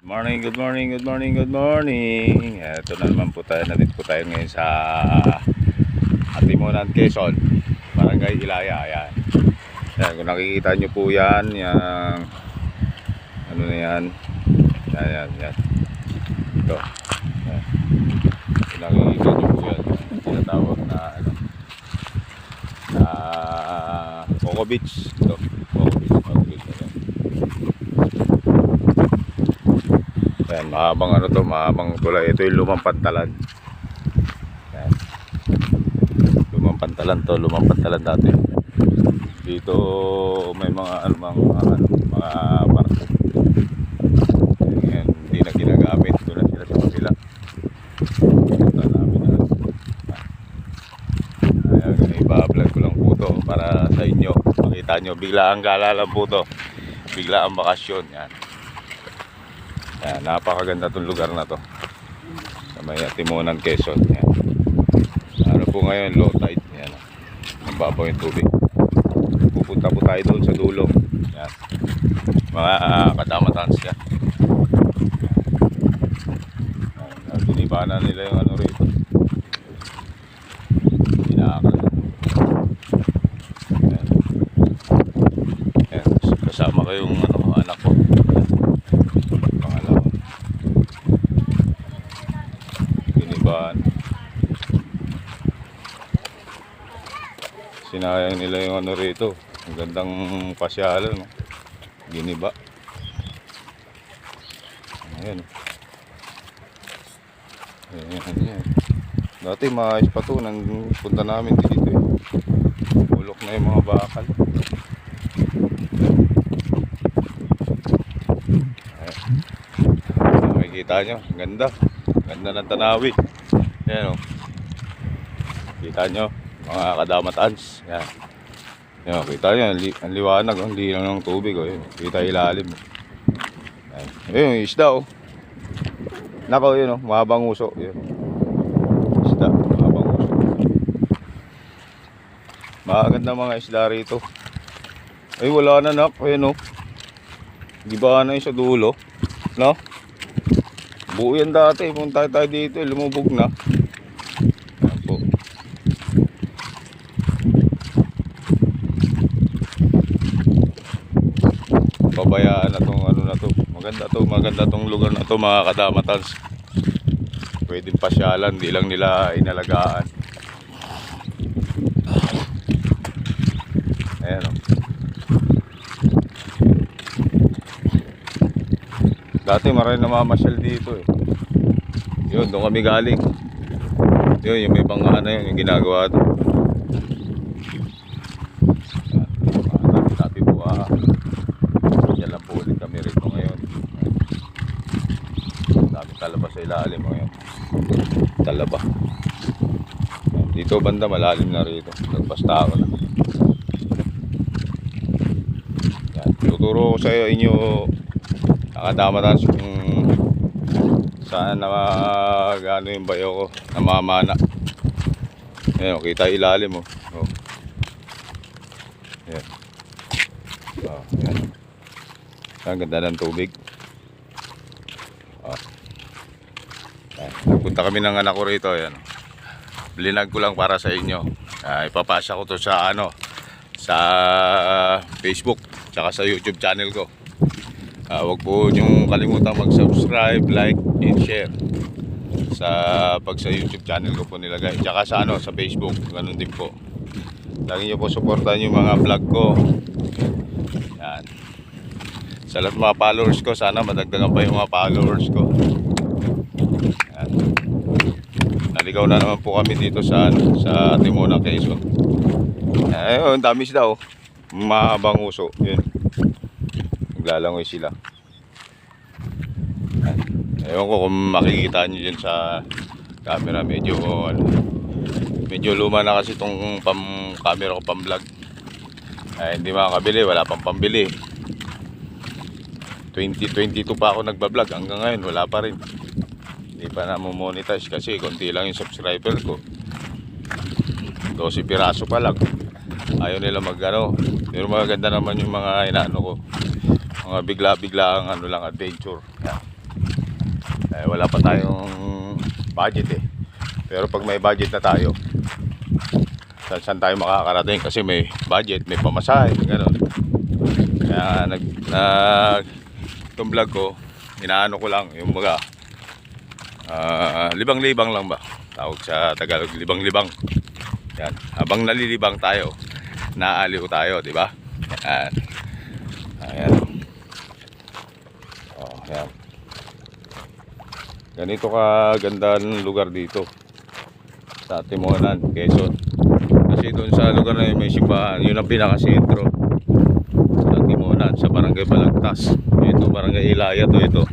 Morning, good morning, good morning, good morning. Ito na naman po tayo. Nandito po tayo ngayon sa Atimonan, Quezon, Barangay Ilaya. Ayan. Ayan, kung nakikita nyo po yan, yung ano na yan. Yan. Ito. Ayan. Kung nakikita nyo po yan, tinatawag na ano, na Coco Beach. Ito, Coco Beach. Ayan. Ayan, mahabang tulay. Ito yung lumang pantalan. Ayan. Lumang pantalan dati. Dito may mga mga barko. Ayan, hindi na ginagamit. Doon na sila sa kabila. Ito namin na. Ayan, iba-vlog ko lang po to para sa inyo. Makita nyo, bigla ang gala lang po to. Bigla ang bakasyon. Yan. Ayan, napakaganda itong lugar na to sa may Atimonan, Quezon. Ayan. Ano po ngayon, low tide. Ayan, nababaw yung tubig. Pupunta po tayo doon sa dulo. Ayan. Mga kadamatans yan. Binibanan nila yung ano rito. Pinakal. Ayan. Ayan. Kasama ko yung anak ko. Sinayang nila yung ano rito. Ang gandang pasyalan, no? Giniba. Ayan. Ayan. Dati maayos pa to. Nang punta namin dito eh. Bulok na yung mga bakal. Ayan. Makikita nyo. Ganda. Ganda ng tanawin. Ayan, o. Kita nyo. Mga kadamatans. Yan. Yan, kita nyo, ang liwanag, ang linaw ng tubig. Oh. Kita ilalim. Yan. Ayun, yung isda. Oh. Nako, yun, oh, mahabang uso. Yun. Isda, mahabang uso. Maganda mga isda rito. Ay, wala na, nak. Ayun, oh. Giba na yung sa dulo. No? Buo yan dati. Punta tayo dito, lumubog na. Pabayaan na tong ano na to. Maganda tong lugar na to, mga kadamatans. Pwedeng pasyalan, di lang nila inalagaan. Ayan, oh. Dati marami namamasyal dito eh. Yun, doon kami galing. Yun, yung may bangka na yun, yung ginagawa to. Talaba sa ilalim ngayon. Talaba. Dito banda malalim na rito. Nagpasta ako na. Yan. Tuturo ko sa inyo nakadamatans kung saan na gano yung bayo ko. Namamana. Ayan, kita ilalim oh. Oh. Ayan. Oh, ayan. Ang ganda ng tubig. Oh. Nagpunta kami ng anak ko rito. Ayan. Blinag ko lang para sa inyo. Ipapasa ko to sa sa Facebook tsaka sa YouTube channel ko. Huwag po niyong kalimutan mag-subscribe, like, and share sa YouTube channel ko po nilagay. Tsaka sa sa Facebook, ganun din po. Lagi niyo po suportahan yung mga vlog ko. Yan. Sa lahat mga followers ko, sana madagdagan pa yung mga followers ko. Yan. Naligaw na naman po kami dito sa Atimonan, Quezon. Ayun, dami sila oh. Mahabang uso. Yun. Naglalangoy sila. Ewan ko kung makikita nyo dyan sa camera. Medyo luma na kasi itong camera ko pang vlog. Hindi makakabili, wala pang pambili. 2022 pa ako nagbablog. Hanggang ngayon wala pa rin. Hindi pa na monetize kasi konti lang yung subscriber ko. 12 piraso pa lang. Ayaw nila pero magaganda naman yung mga inaano ko. Mga bigla-bigla ang lang adventure. Yan. Wala pa tayong budget eh. Pero pag may budget na tayo, saan tayo makakarating kasi may budget, may pamasahe, gano'n. Kaya itong vlog ko, inaano ko lang yung mga libang-libang lang ba, tawag sa Tagalog, libang-libang. Yan, habang nalilibang tayo, naaliw tayo, di ba? Yan. Ayan. Oh, yan. Ganito ka ganda ng lugar dito sa Timonan, Quezon. Kasi doon sa lugar na yun may simbahan, yun ang pinakasentro sa Timonan, sa Barangay Balagtas. Ito Barangay Ilaya to, ito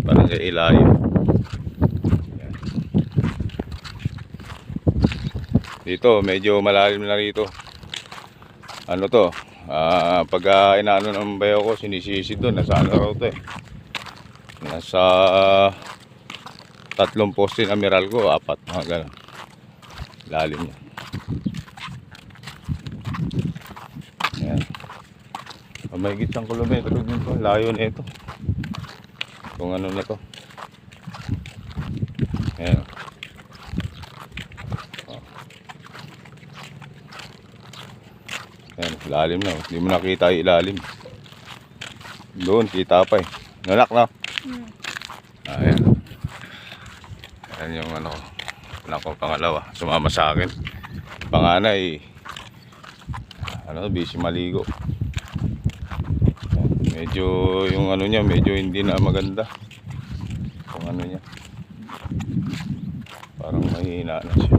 Barangay Ilaya. Yan. Dito medyo malalim na rito. Ano to, pag inaano ng bayo ko, sinisisid doon, nasa ano raw to eh, nasa 3 poste na Meralco, 4, mga ganun lalim niya. Ayan, may gitsang kilometro dito, layo na ito kung ano na to. Ayan. Ayan, lalim na, hindi mo nakita yung ilalim. Doon, kita pa eh. Nanak na. Ayan. Ayan yung ano, anak ko pangalawa, sumama sa akin. Panganay, ano, busy maligo. Ayan, medyo yung ano niya, medyo hindi na maganda. Kung ano niya, parang mahina na siya.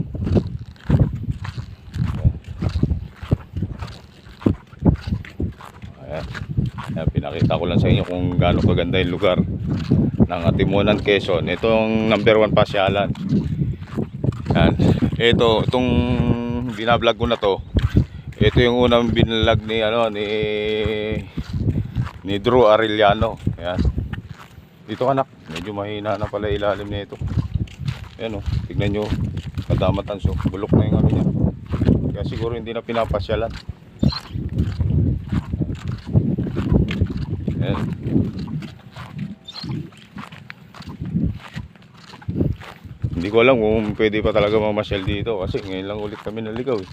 Ayan. Ayan, pinakita ko lang sa inyo kung gaano kaganda yung lugar ng Timonan, Quezon. Itong number 1 pasyalan. Yan. Itong binablog ko na to. Ito yung unang binlog ni ni Drew Arellano. Yan. Dito anak, medyo mahina na pala ilalim nito. Ayan oh, tignan nyo, kadamatan so, bulok na yung ano niya. Kaya siguro hindi na pinapasyalan. Ayan. Hindi ko alam kung pwede pa talaga mamasyal dito kasi ngayon lang ulit kami naligaw eh.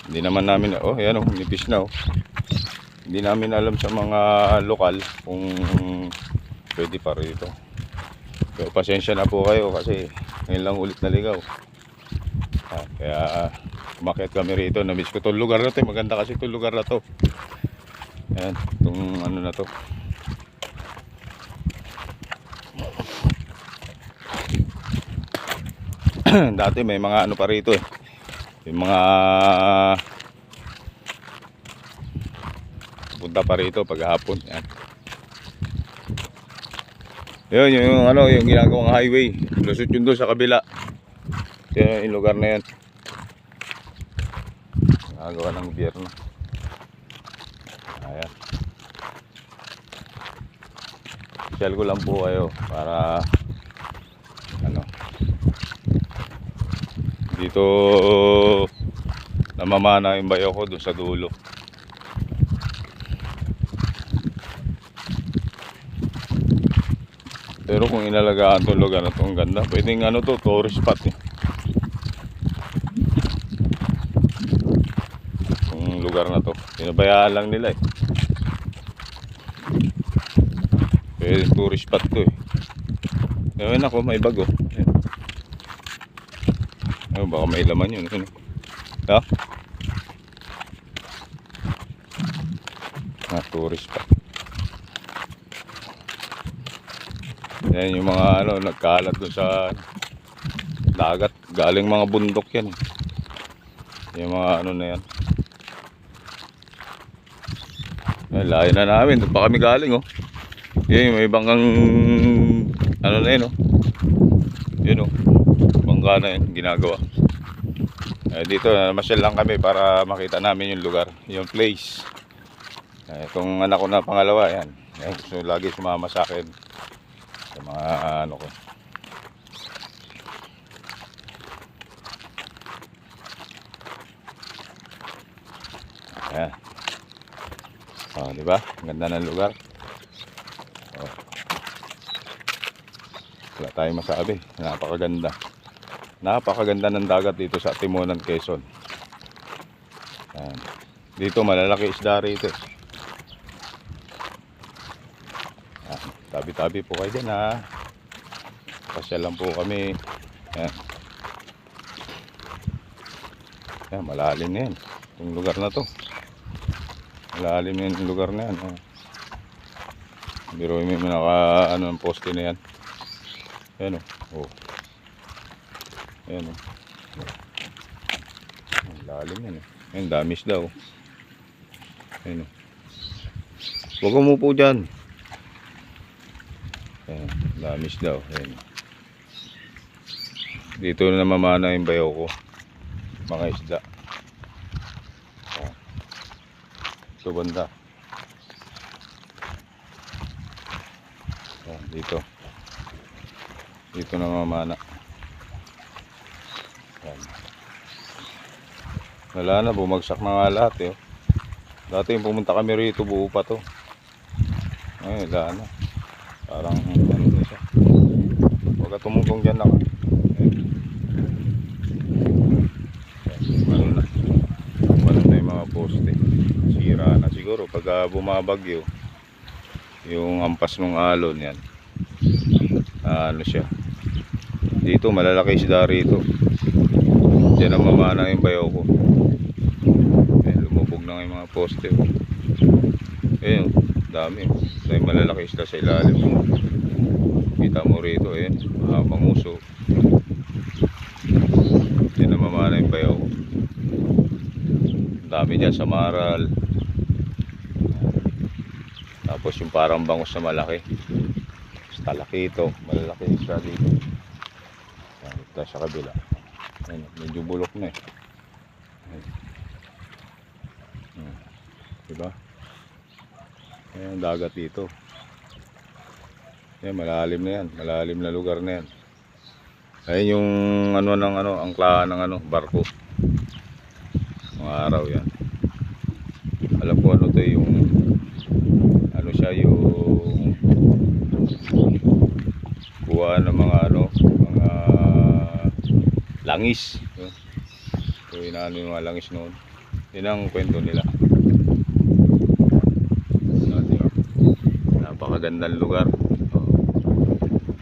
Hindi naman namin, oh yan oh, nipis na oh. Hindi namin alam sa mga lokal kung pwede pa rito. Pero pasensya na po kayo kasi ngayon lang ulit naligaw. Kaya umakyat kami rito, namiss ko itong lugar na to, maganda kasi itong lugar na to. Ayan, itong ano na to. Dati may mga ano pa rito eh. Yung mga punta pa rito paghapon. Yan. Yun, yung ano, yung ginagawang highway. Lusot yun doon sa kabila. Yan yung lugar na yan. Nagawa ng gobyerno. Ayan. Shell ko lang po kayo para ano, dito namamana yung bayo ko doon sa dulo. Pero kung inalagaan itong lugar na ito, ang ganda. Pwedeng ano to, tourist spot eh. Yung lugar na to, pinabayaan lang nila eh. Pwedeng tourist spot to eh. Ngayon ako, may bago. Ayun, baka may laman yun. Ha? Tourist spot. Yan yung mga ano, nagkalat doon sa dagat. Galing mga bundok yan. Yung mga ano na yan. Ay, layo na namin. Doon pa kami galing oh. Yan yung may banggang ano na yun oh. Yun oh. Bangga na yun, ginagawa. Dito, masyal lang kami para makita namin yung lugar, yung place. Itong anak ko na pangalawa, yan. So, lagi sumama sa akin sa mga ano ko. Ayan. Oh, di ba? Ganda ng lugar. Oh. Wala tayong masabi. Napakaganda. Napakaganda ng dagat dito sa Timonan, Quezon. Ayan. Dito malalaki isda rito. Tabi-tabi po kayo dyan ha. Pasyal lang po kami. Ayan. Ayan, malalim na yan. Yung lugar na to. Malalim na yan yung lugar na yan. Biro may naka ano ang poste na yan. Ayan o. Oh. Ayan o. Malalim yan. Ayan, damis daw. Ayan o. Huwag umupo dyan. Ayan, damis daw. Ayan. Dito na mamana yung bayaw ko. Mga isda. Ayan. Ito banda. Ayan, dito. Dito na mamana. Ayan. Wala na, bumagsak na nga lahat eh. Dati yung pumunta kami rito, buo pa to. Ay, wala na. Parang ano na siya. Huwag ka tumungtong dyan lang. Ano na. Ano na yung mga poste. Sira na siguro pag bumabagyo. Yung ampas ng alon yan. Ano siya. Dito malalaki isda rito. Diyan ang mamana yung bayaw ko. Lumubog na yung mga poste. Ayun, dami. Dahil malalaki isda sa ilalim. Kita mo rito, ayun, manguso. Yan ang mamana yung bayaw. Dami dyan sa maral. Tapos yung parang bangus na malaki. Talaki ito, malalaki isda dito. Ito sa kabila. Ayun, medyo bulok na eh. Diba? Ayan, dagat dito. Ayan, malalim na yan. Malalim na lugar na yan. Ayan yung ano ng ano, angkla ng ano, barko. Mga araw yan. Alam ko ano to yung ano siya yung kuha ng mga ano, mga langis. So inaano yung mga langis noon. Yun ang kwento nila. Napakagandang lugar.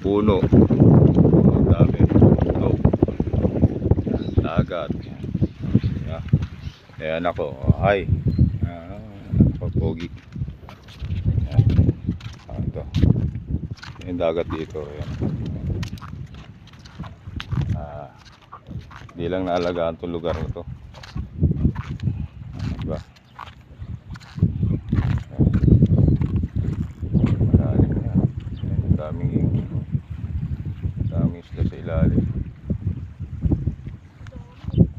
Puno. Ang dami. Dagat. Ayan ako. Hi. Pogi. Ito. Yung dagat dito. Ayan. Di lang naalagaan itong lugar na to. Diba? Malalim na. Daming isla sa ilalim.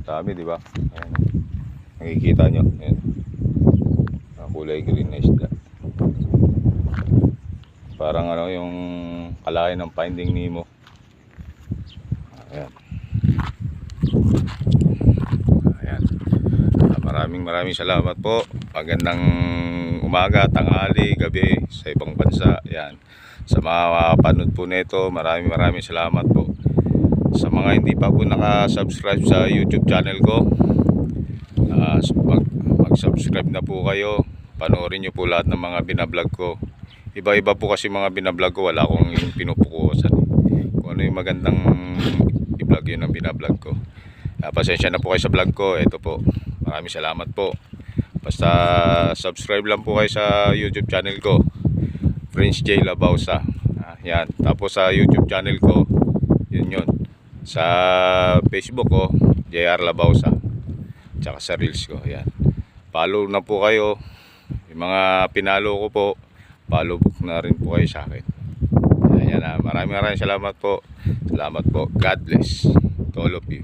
Dami, diba? Ayan. Nakikita nyo. Ayan. Kulay green na isda. Parang ano yung kalahin ng Finding Nemo. Ayan. Ayan. Maraming salamat po. Magandang umaga, tanghali, gabi sa ibang bansa. Ayan. Sa mga panood po nito, maraming salamat po. Sa mga hindi pa po naka-subscribe sa YouTube channel ko, mag-subscribe na po kayo. Panoorin nyo po lahat ng mga binablog ko. Iba-iba po kasi mga binablog ko. Wala akong pinupukusan. Kung ano yung magandang i-vlog yun ang binablog ko. Pasensya na po kayo sa vlog ko. Ito po. Maraming salamat po. Basta subscribe lang po kayo sa YouTube channel ko. Prince J. Labausa. Yan. Tapos sa YouTube channel ko, yun. Sa Facebook ko, JR Labausa. Tsaka sa Reels ko. Yan. Follow na po kayo. Yung mga pinalo ko po, follow na rin po kayo sa akin. Ayan na. Maraming salamat po. Salamat po. God bless to all of you.